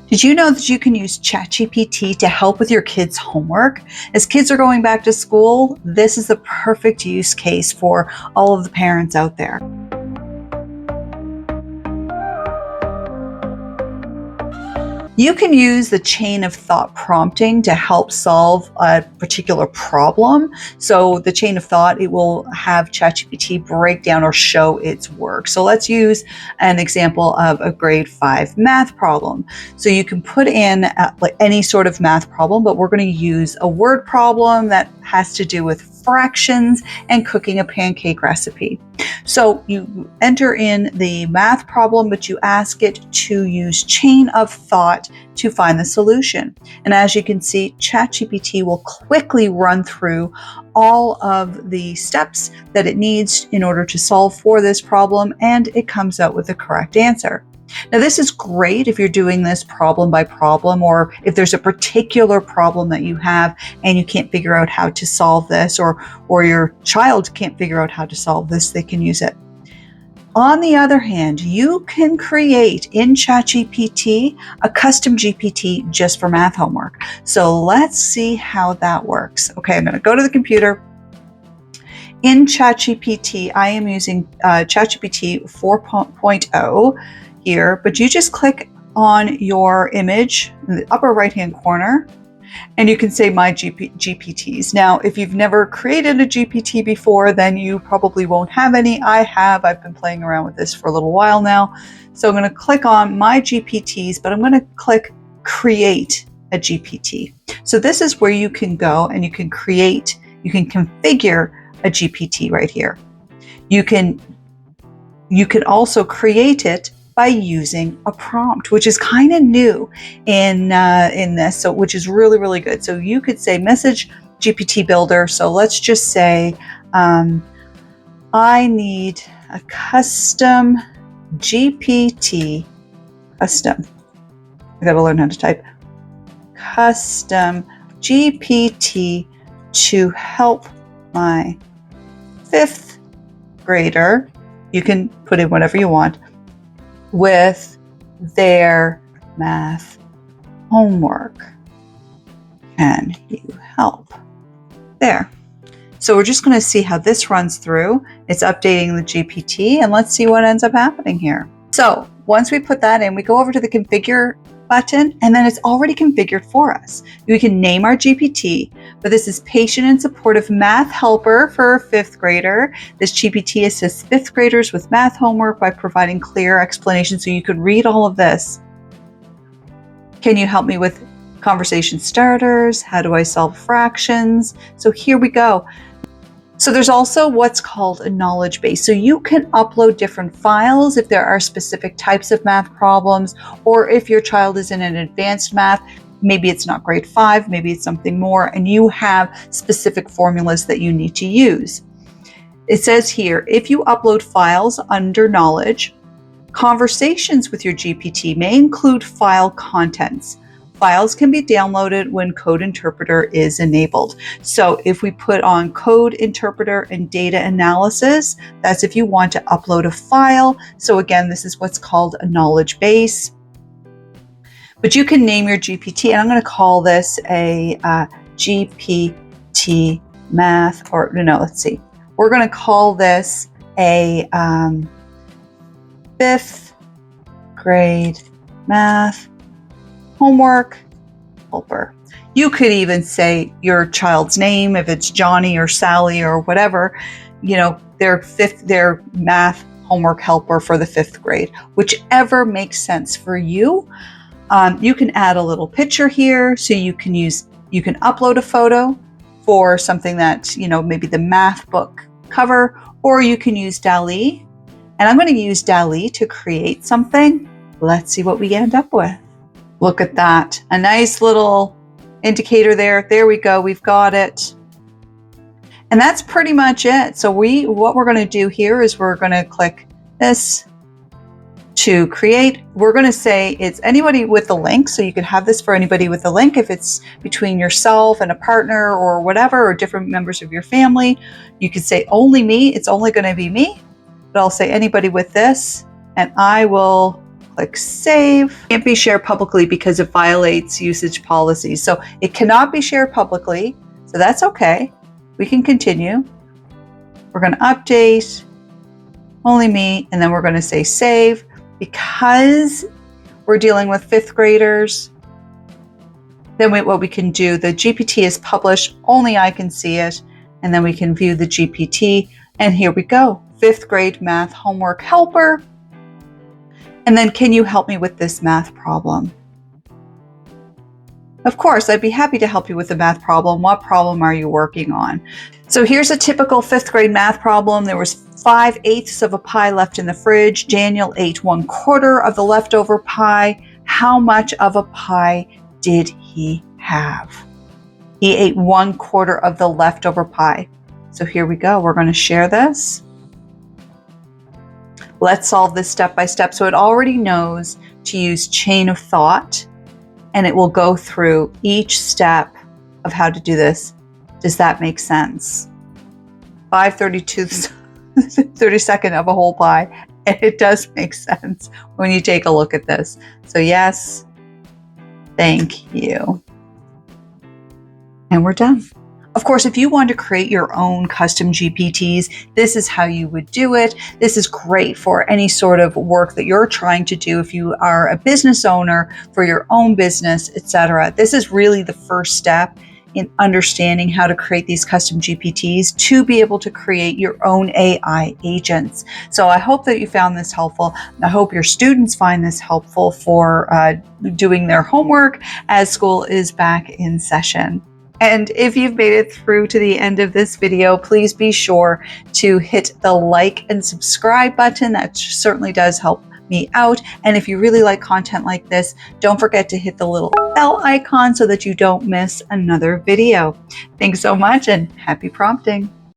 Did you know that you can use ChatGPT to help with your kids' homework? As kids are going back to school, this is the perfect use case for all of the parents out there. You can use the chain of thought prompting to help solve a particular problem. So the chain of thought, it will have ChatGPT break down or show its work. So let's use an example of a grade 5 math problem. So you can put in like any sort of math problem, but we're going to use a word problem that has to do with fractions and cooking a pancake recipe. So you enter in the math problem, but you ask it to use chain of thought to find the solution. And as you can see, ChatGPT will quickly run through all of the steps that it needs in order to solve for this problem, and it comes out with the correct answer. Now, this is great if you're doing this problem by problem, or if there's a particular problem that you have and you can't figure out how to solve this, or your child can't figure out how to solve this, they can use it. On the other hand, you can create in ChatGPT a custom GPT just for math homework. So let's see how that works. Okay, I'm going to go to the computer. In ChatGPT, I am using ChatGPT 4.0 here, but you just click on your image in the upper right-hand corner, and you can say My GPTs. Now, if you've never created a GPT before, then you probably won't have any. I've been playing around with this for a little while now. So I'm going to click on My GPTs, but I'm going to click Create a GPT. So this is where you can go and you can configure a GPT right here. You can also create it by using a prompt, which is kind of new in this, so which is really, really good. So you could say message GPT builder. So let's just say I need a custom GPT, custom. I got to learn how to type. Custom GPT to help my 5th grader. You can put in whatever you want with their math homework. Can you help? There. So we're just going to see how this runs through. It's updating the GPT, and let's see what ends up happening here. So once we put that in, we go over to the configure button, and then it's already configured for us. We can name our GPT, but this is patient and supportive math helper for a 5th grader. This GPT assists 5th graders with math homework by providing clear explanations, so you could read all of this. Can you help me with conversation starters? How do I solve fractions? So here we go. So there's also what's called a knowledge base. So you can upload different files if there are specific types of math problems, or if your child is in an advanced math, maybe it's not grade 5, maybe it's something more, and you have specific formulas that you need to use. It says here, if you upload files under knowledge, conversations with your GPT may include file contents. Files can be downloaded when Code Interpreter is enabled. So if we put on Code Interpreter and Data Analysis, that's if you want to upload a file. So again, this is what's called a knowledge base. But you can name your GPT, and I'm going to call this a GPT math, or no, let's see. We're going to call this a 5th grade math homework helper. You could even say your child's name, if it's Johnny or Sally or whatever, their math homework helper for the 5th grade, whichever makes sense for you. You can add a little picture here, so you can upload a photo for something that, maybe the math book cover, or you can use DALL-E. And I'm going to use DALL-E to create something. Let's see what we end up with. Look at that. A nice little indicator there. There we go. We've got it. And that's pretty much it. So what we're going to do here is we're going to click this to create. We're going to say it's anybody with a link. So you could have this for anybody with a link if it's between yourself and a partner or whatever, or different members of your family. You could say only me. It's only going to be me. But I'll say anybody with this, and I will Click Save. It can't be shared publicly because it violates usage policies. So it cannot be shared publicly. So that's okay. We can continue. We're going to update, only me, and then we're going to say save. Because we're dealing with fifth graders, then what we can do, the GPT is published, only I can see it, and then we can view the GPT, and here we go, fifth grade math homework helper. And then, can you help me with this math problem? Of course, I'd be happy to help you with the math problem. What problem are you working on? So here's a typical fifth grade math problem. There was 5/8 of a pie left in the fridge. Daniel ate 1/4 of the leftover pie. How much of a pie did he have? He ate 1/4 of the leftover pie. So here we go. We're going to share this. Let's solve this step by step. So it already knows to use chain of thought, and it will go through each step of how to do this. Does that make sense? 5/32 of a whole pie. And it does make sense when you take a look at this. So yes, thank you. And we're done. Of course, if you want to create your own custom GPTs, this is how you would do it. This is great for any sort of work that you're trying to do. If you are a business owner for your own business, etc., this is really the first step in understanding how to create these custom GPTs to be able to create your own AI agents. So I hope that you found this helpful. I hope your students find this helpful for doing their homework as school is back in session. And if you've made it through to the end of this video, please be sure to hit the like and subscribe button. That certainly does help me out. And if you really like content like this, don't forget to hit the little bell icon so that you don't miss another video. Thanks so much and happy prompting.